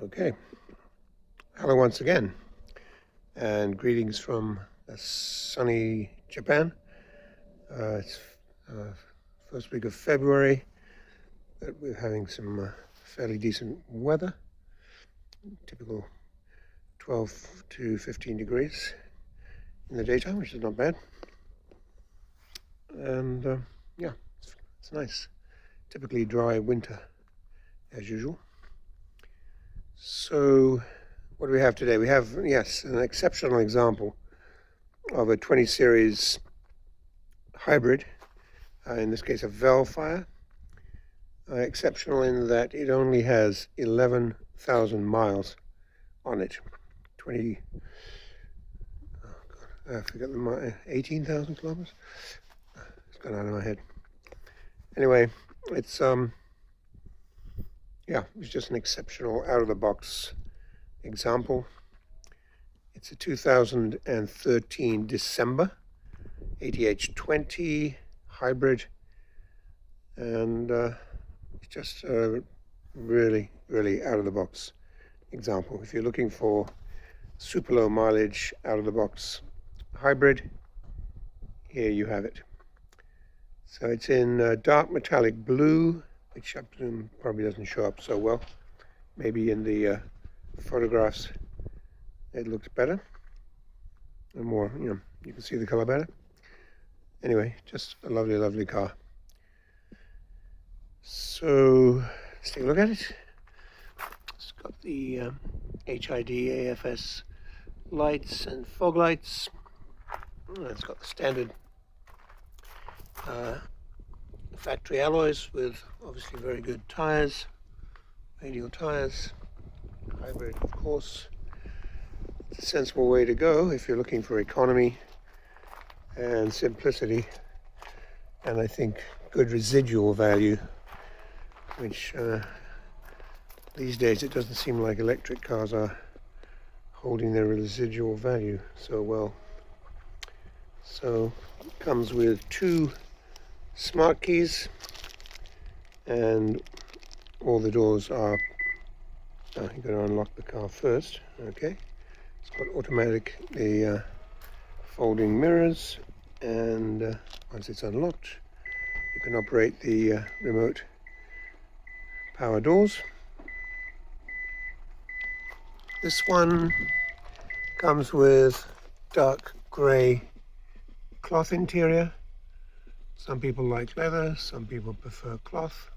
Okay, hello once again, and greetings from sunny Japan. It's first week of February, but we're having some fairly decent weather, typical 12 to 15 degrees in the daytime, which is not bad. And yeah, it's nice. Typically dry winter as usual. So what do we have today? We have, yes, an exceptional example of a 20 series hybrid, in this case a Vellfire. Exceptional in that it only has 11,000 miles on it. 18,000 kilometers? It's gone out of my head. Anyway, it's it's just an exceptional out-of-the-box example. It's a 2013 December ATH20 hybrid, and it's just a really out-of-the-box example. If you're looking for super low mileage out-of-the-box hybrid, here you have it. So it's in dark metallic blue, which I presume probably doesn't show up so well. Maybe in the photographs it looks better and more, you can see the color better. Anyway, just a lovely car. So let's take a look at it. It's got the HID AFS lights and fog lights. It's got the standard factory alloys with obviously very good tires, radial tires, hybrid of course. It's a sensible way to go if you're looking for economy and simplicity, and I think good residual value, which these days it doesn't seem like electric cars are holding their residual value so well. So it comes with two smart keys, and all the doors are, you're going to unlock the car first. Okay, it's got automatic folding mirrors, and once it's unlocked you can operate the remote power doors. This one comes with dark grey cloth interior. Some people like leather, some people prefer cloth.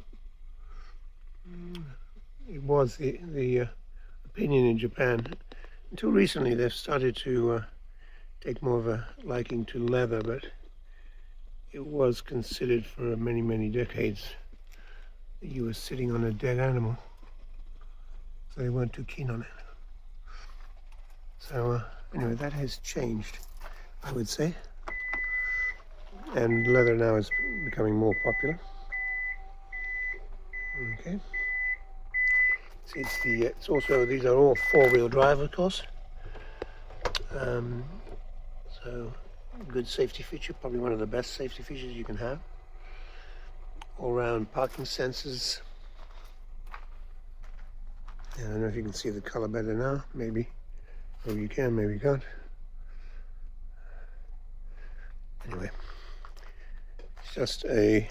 It was the opinion in Japan. Until recently they've started to take more of a liking to leather, but it was considered for many decades that you were sitting on a dead animal, so they weren't too keen on it. So anyway, that has changed, I would say, and leather now is becoming more popular. Okay. See, it's also, these are all four-wheel drive, of course. So good safety feature, probably one of the best safety features you can have. All-round parking sensors. I don't know if you can see the color better now. Maybe you can, maybe you can't. Anyway, it's just a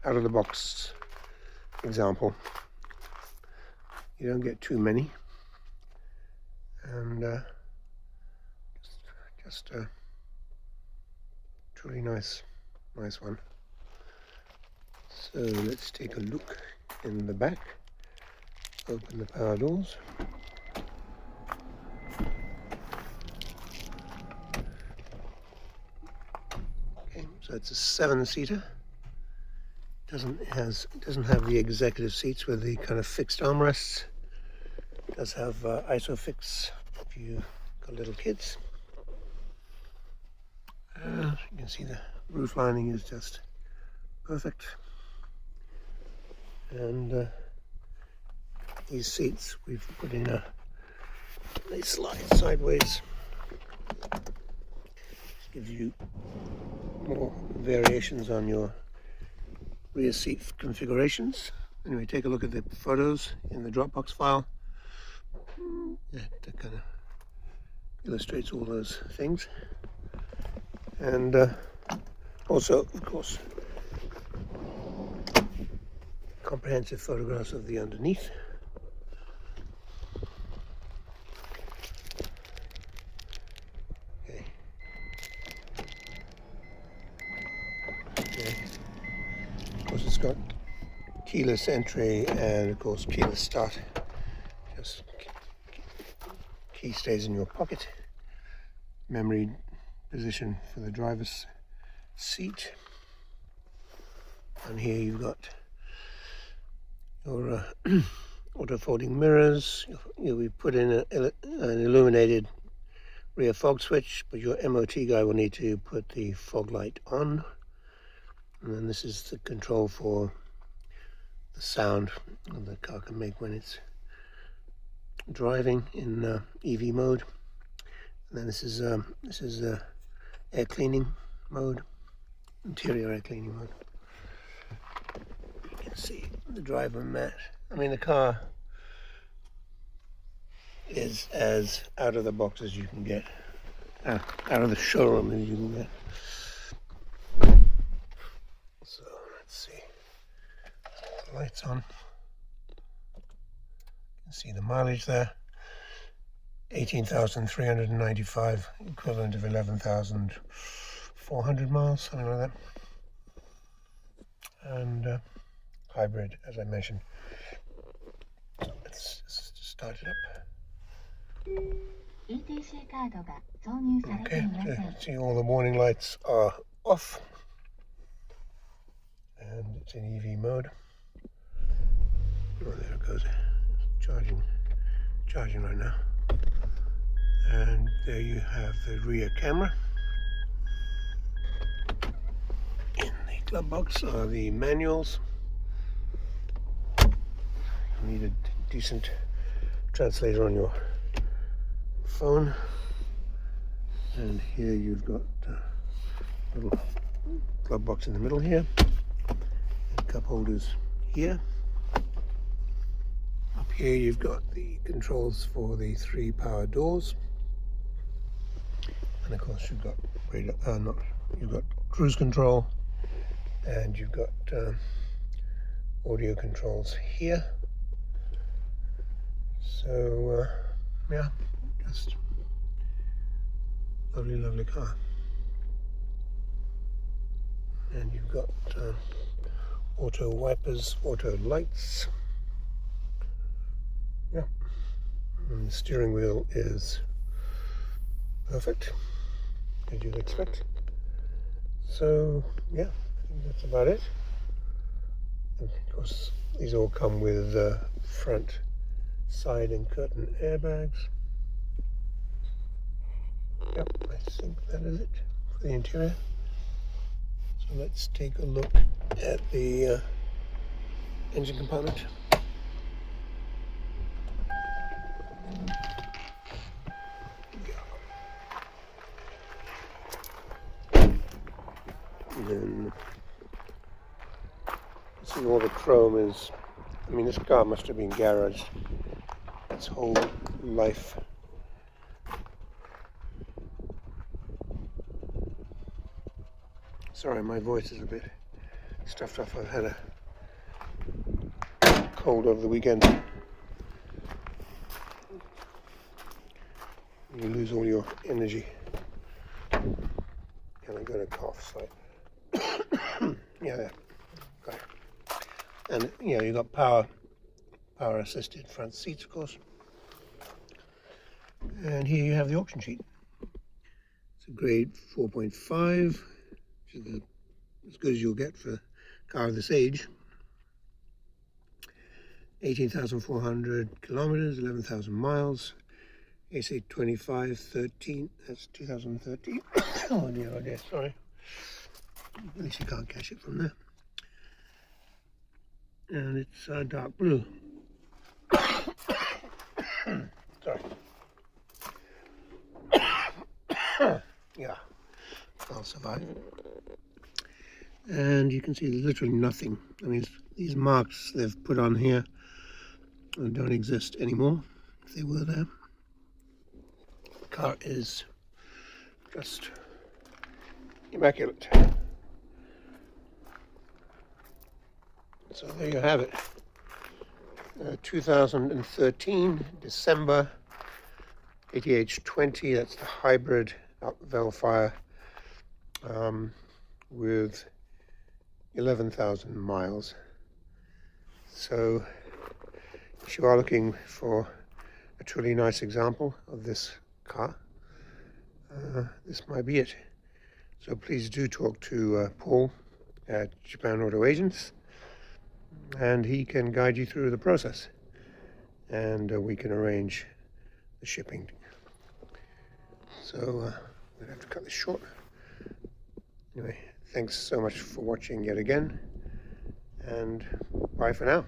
out-of-the-box example. You don't get too many, and just a truly nice one. So let's take a look in the back. Open the power doors. Okay, so it's a 7-seater. Doesn't have the executive seats with the kind of fixed armrests. It does have ISOFIX if you've got little kids. You can see the roof lining is just perfect, and these seats we've put in they slide sideways. Gives you more variations on your rear seat configurations, Anyway, take a look at the photos in the Dropbox file. Yeah, that kind of illustrates all those things. And also, of course, comprehensive photographs of the underneath. Okay. Of course, it's got keyless entry and of course keyless start. Just key stays in your pocket. Memory position for the driver's seat. And here you've got your auto folding mirrors. We put in an illuminated rear fog switch, but your MOT guy will need to put the fog light on. And then this is the control for the sound the car can make when it's driving in EV mode. And then this is air cleaning mode, interior air cleaning mode. You can see the driver mat. I mean, the car is as out of the box as you can get, out of the showroom as you can get. So let's see. Lights on. You can see the mileage there. 18,395, equivalent of 11,400 miles, something like that. And hybrid, as I mentioned. So let's just start it up. Okay, see all the warning lights are off. And it's in EV mode. Oh, there it goes. Charging right now. And there you have the rear camera. In the glove box are the manuals. You need a decent translator on your phone. And here you've got a little glove box in the middle here. And cup holders here. Up here you've got the controls for the 3 power doors. And of course you've got you've got cruise control, and you've got audio controls here. So yeah, just lovely car. And you've got auto wipers, auto lights. Yeah, and the steering wheel is perfect, as you'd expect. So yeah, I think that's about it. And of course, these all come with front, side and curtain airbags. Yep, I think that is it for the interior. So let's take a look at the engine compartment. And then see, all the chrome is, I mean, this car must have been garaged its whole life. Sorry, my voice is a bit stuffed up. I've had a cold over the weekend. You lose all your energy. And I'm going to cough slightly. Yeah, got it. And yeah, you got power assisted front seats, of course. And here you have the auction sheet. It's a grade 4.5, which is as good as you'll get for a car of this age. 18,400 kilometers, 11,000 miles. AC 2513, that's 2013. Oh dear, sorry. At least you can't catch it from there. And it's dark blue. Sorry. Yeah, I'll survive. and you can see there's literally nothing. I mean, these marks they've put on here don't exist anymore, if they were there. The car is just immaculate. So there you have it. 2013 December ATH20, that's the hybrid Vellfire with 11,000 miles. So if you are looking for a truly nice example of this car, this might be it. So please do talk to Paul at Jap-Auto-Agent, and he can guide you through the process, and we can arrange the shipping. So I'm gonna have to cut this short. Anyway, thanks so much for watching yet again, and bye for now.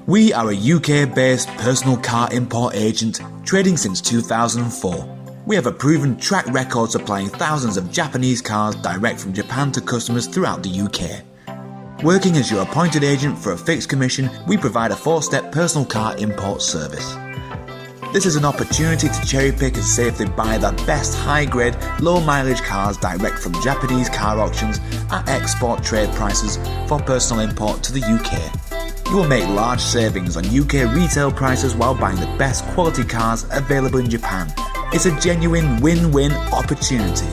We are a UK-based personal car import agent trading since 2004. We have a proven track record supplying thousands of Japanese cars direct from Japan to customers throughout the UK. Working as your appointed agent for a fixed commission, we provide a 4-step personal car import service. This is an opportunity to cherry-pick and safely buy the best high-grade, low-mileage cars direct from Japanese car auctions at export trade prices for personal import to the UK. You will make large savings on UK retail prices while buying the best quality cars available in Japan. It's a genuine win-win opportunity.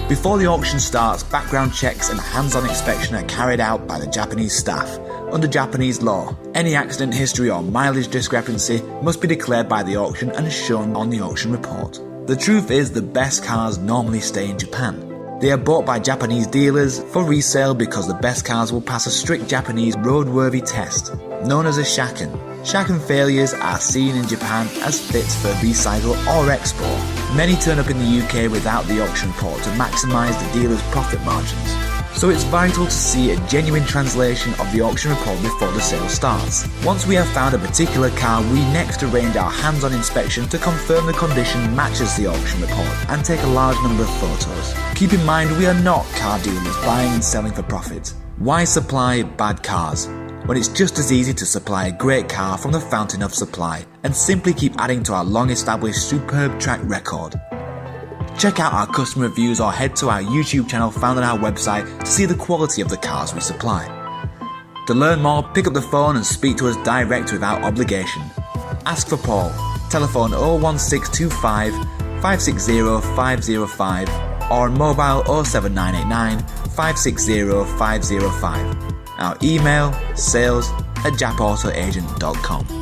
Before the auction starts, background checks and hands-on inspection are carried out by the Japanese staff. Under Japanese law, any accident history or mileage discrepancy must be declared by the auction and shown on the auction report. The truth is, the best cars normally stay in Japan. They are bought by Japanese dealers for resale because the best cars will pass a strict Japanese roadworthy test, known as a shaken. Shaken failures are seen in Japan as fits for recycle or export. Many turn up in the UK without the auction report to maximise the dealer's profit margins. So it's vital to see a genuine translation of the auction report before the sale starts. Once we have found a particular car, we next arrange our hands-on inspection to confirm the condition matches the auction report and take a large number of photos. Keep in mind, we are not car dealers buying and selling for profit. Why supply bad cars when it's just as easy to supply a great car from the fountain of supply and simply keep adding to our long-established superb track record? Check out our customer reviews or head to our YouTube channel found on our website to see the quality of the cars we supply. To learn more, pick up the phone and speak to us direct without obligation. Ask for Paul. Telephone 01625 560 505 or on mobile 07989 560 505. Our email sales@japautoagent.com.